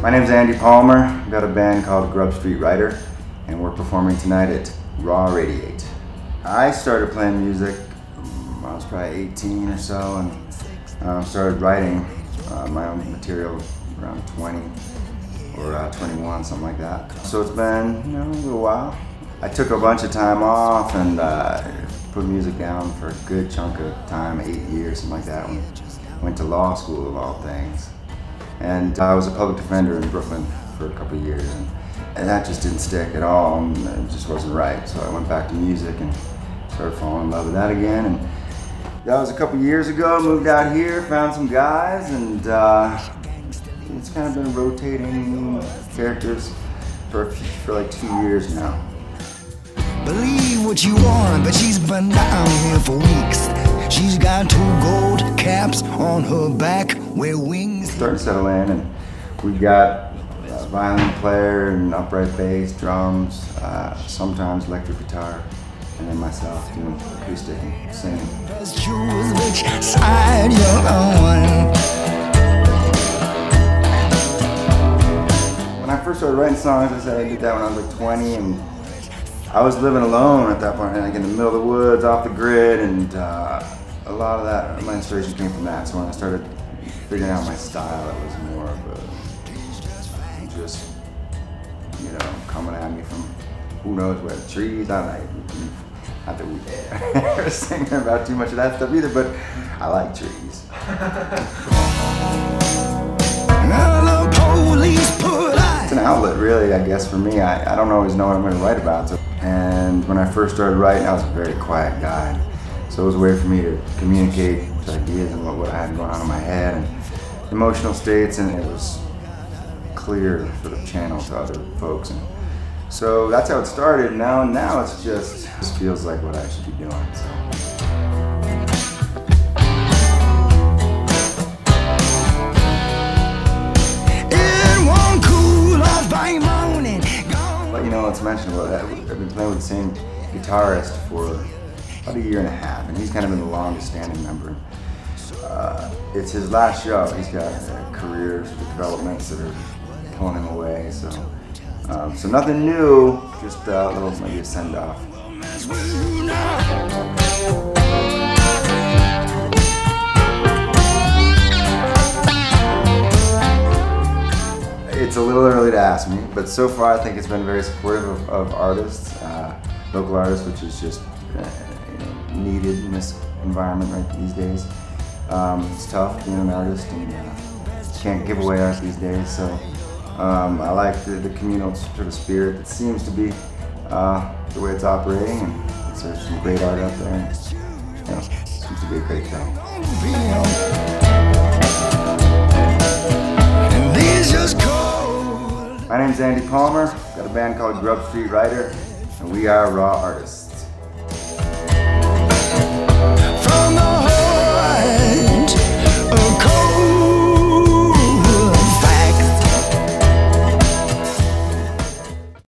My name's Andy Palmer. I've got a band called Grub and we're performing tonight at RADIATE. I started playing music when I was probably 18 or so, and started writing my own material around 20 or 21, something like that. So it's been, a little while. I took a bunch of time off and put music down for a good chunk of time, 8 years, something like that. Went to law school of all things. And I was a public defender in Brooklyn for a couple of years, and that just didn't stick at all, and it just wasn't right. So I went back to music and started falling in love with that again. And that was a couple of years ago. Moved out here, found some guys, and it's kind of been rotating characters for like 2 years now. Believe what you want, but she's been down here for weeks. She's got 2 gold caps on her back with wings. Starting to settle in, and we've got a violin player and upright bass, drums, sometimes electric guitar, and then myself doing acoustic and singing. Choose which side you're on. When I first started writing songs, I said I did that when I was like 20, and I was living alone at that point, like in the middle of the woods, off the grid, and a lot of that, my inspiration came from that. So when I started figuring out my style, it was more of a, just, coming at me from who knows where, the trees. Not that we were singing about too much of that stuff either, but I like trees. It's an outlet, really, I guess, for me. I don't always know what I'm going to write about. And when I first started writing, I was a very quiet guy. So it was a way for me to communicate ideas and what I had going on in my head and emotional states, and it was clear sort of channel to other folks. And so that's how it started. Now it's just feels like what I should be doing. So. Let's mention about that. I've been playing with the same guitarist for about 1.5 years, and he's kind of been the longest standing member. It's his last show. He's got career developments that are pulling him away, so nothing new, just a little, maybe a send off. It's a little early to ask me, but so far I think it's been very supportive of artists, local artists, which is just needed in this environment right these days. It's tough being an artist, and can't give away art these days. So I like the communal sort of spirit that seems to be the way it's operating, and there's some great art out there. And, seems to be a great thing. My name's Andy Palmer, got a band called Grub and we are raw artists.